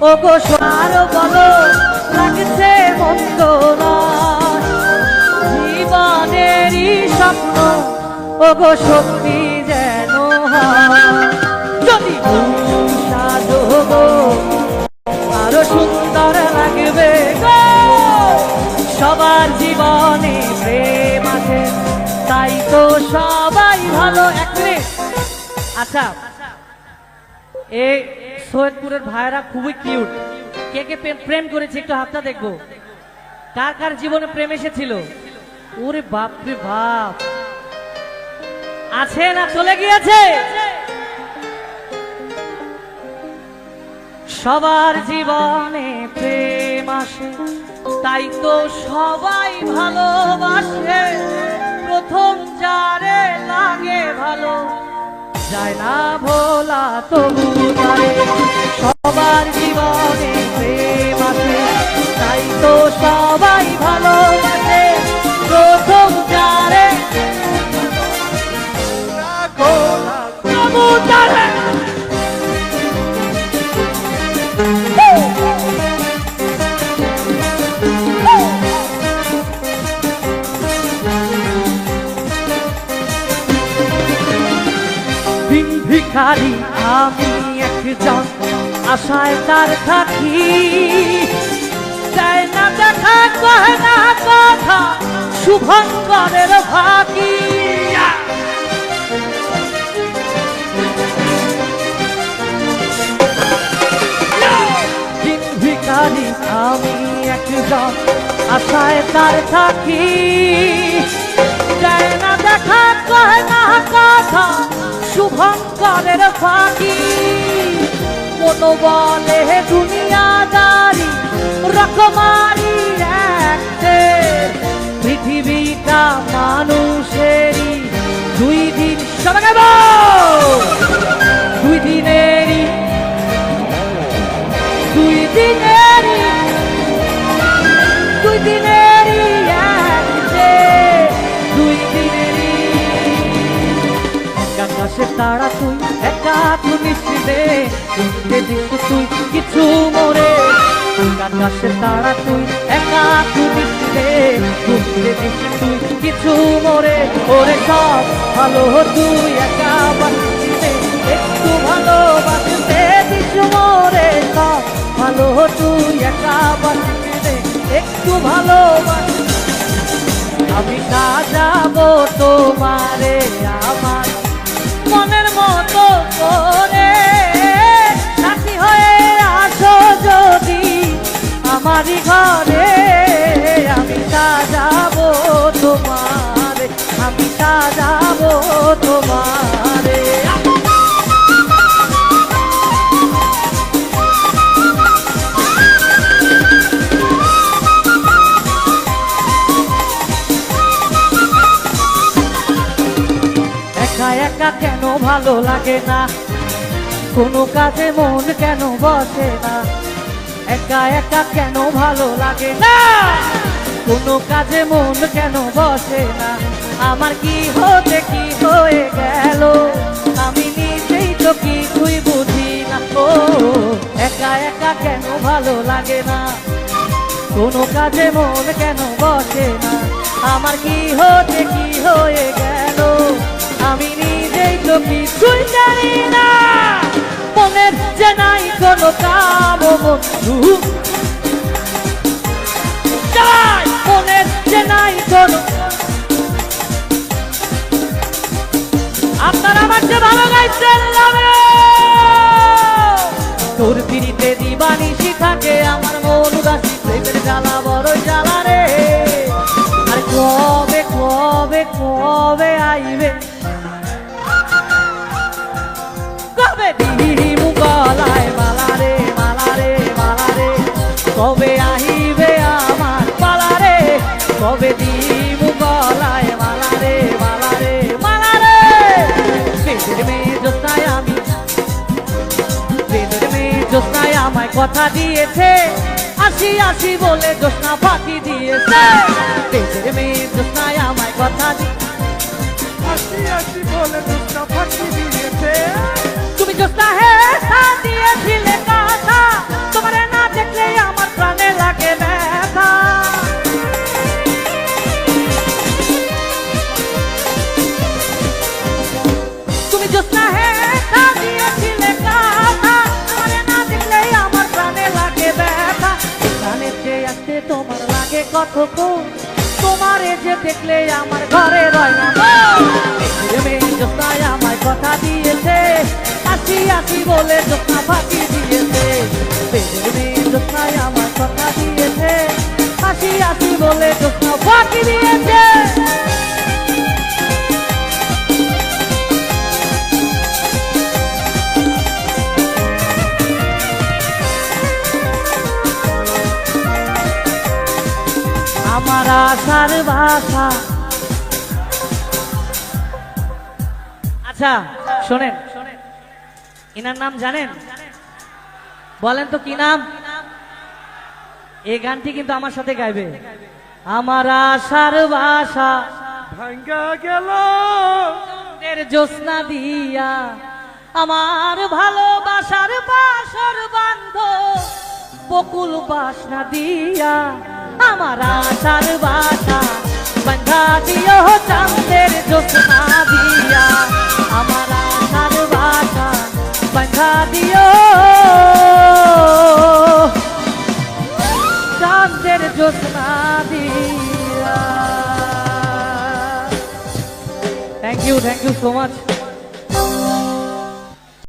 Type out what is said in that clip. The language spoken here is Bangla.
ওগো আরো বলো লাগছে মন্দ নয়, জীবনেরই স্বপ্ন ওগো সত্যি যেন হয়। যদি সাজো গো আরো সুন্দর লাগবে গো, সবার জীবনে প্রেম আছে তাই তো সবাই ভালো। এক মিনিট, আচ্ছা এই সৈয়দপুরের ভাইরা খুবই কিউট, কে কে প্রেম করেছে একটু হাতটা দেখবো। কার কার জীবনে প্রেম এসেছিল? ওরে বাপ রে বাপ, আছে না চলে গিয়েছে? সবার জীবনে প্রেম আসে তাই তো সবাই ভালোবাসে, প্রথম যারে লাগে ভালো যায় না ভোলা তবু তারে। সবার জীবনে প্রেম আসে তাই তো সবাই ভালোবাসে, প্রথম যারে তবু তারে। ভিখারি আমি একজন আশায় তার থাকি, চায় না দেখা কয় না কথা শুভঙ্করের ফাঁকি। ভিখারি আমি একজন আশায় তার থাকি, চায় না দেখা কয় না কথা শুভঙ্করের ফাঁকি। মন বলে দুনিয়াদারি রকমারি একতে, পৃথিবীটা মানুষেরই দুই দিন, সবাই দুই দিনেরই, দুই দিনেরই, দুই দিনেরই একতে, দুই দিনেরই। আকাশে তারা তুই একা মিশবে, শুনতে দিস তুই কিছু মোরে। আকাশে তারা তুই একা মিশবে, শুনতে দিস তুই কিছু মোরে। ওরে সব ভালো তুই একা বাঁচতে, একটু ভালোবাসতে দিস মোরে। সব ভালো তুই একা বাঁচতে, একটু ভালোবাসতে। আমি সাজাবো তোমারে আমার মনের মতো করে, সাথী হয়ে আসো যদি আমারই ঘরে। আমি সাজাবো তোমারে, আমি সাজাবো তোমারে। একা একা কেন ভালো লাগে না, কোনো কাজে মন কেন বসে না। একা একা কেন ভালো লাগে না, কোনো কাজে মন কেন বসে না। আমার কি হতে কি হয়ে গেল, আমি নিজেই তো কিছুই বুঝি না। ও একা একা কেন ভালো লাগে না, কোনো কাজে মন কেন বসে না। আমার কি হতে কি হয়ে গেল, আমি নিজেই তো কিছুই জানি না। মনের যে নাই কোনো কাম বন্ধু, মনের যে নাই কোনো। আপনারা আমার যে ভালো গাইছেন তোর পিড়িতে দিবানিশি থাকে আমার মন উদাসী, প্রেমের জ্বালা বড় জ্বালা রে। আর কবে কবে কবে আইবে, কবে দিহিমু গলায় মালা রে মালা রে মালা রে। কবে আহিবে আমার পালা রে, কবে দিহিমু গলায় মালা রে মালা রে মালা রে। বেদের মেয়ে জোৎস্নায় আমি, বেদের মেয়ে জোৎস্নায় আমায় কথা দিয়েছে, আসি আসি বলে জোৎস্না ফাঁকি দিয়েছে। বেদের মেয়ে জোৎস্নায় আমায় কথা দিয়েছে, আসি আসি বলে জোৎস্না ফাঁকি দিয়েছে। তুমি জোৎস্না হে দিয়েছিলে কথা, তোমার কতক্ষণ তোমারে যে দেখলে আমার ঘরে রয় না মেয়ে জ্যোৎস্নায় আমায় কথা দিয়েছে আসি আসি বলে জ্যোৎস্না ফাঁকি দিয়েছে মেয়ে জ্যোৎস্নায় আমায় কথা দিয়েছে আসি আসি বলে জ্যোৎস্না ফাঁকি দিয়েছে আমার আশার ভাষা। আচ্ছা শোনেন, ইনার নাম জানেন? বলেন তো কি নাম? এই গানটি কিন্তু আমার সাথে গাইবে। আমার আশার ভাষা ভাঙ্গা গেল জ্যোৎস্না দিয়া আমার ভালোবাসার বাসর বান্ধ বকুল বাসনা দিয়া আমার আশার বাসা বান্ধা দিও চাঁদের জ্যোৎস্না দিয়া আমার আশার বাসা বান্ধা দিও চাঁদের জ্যোৎস্না দিয়া। Thank you so much.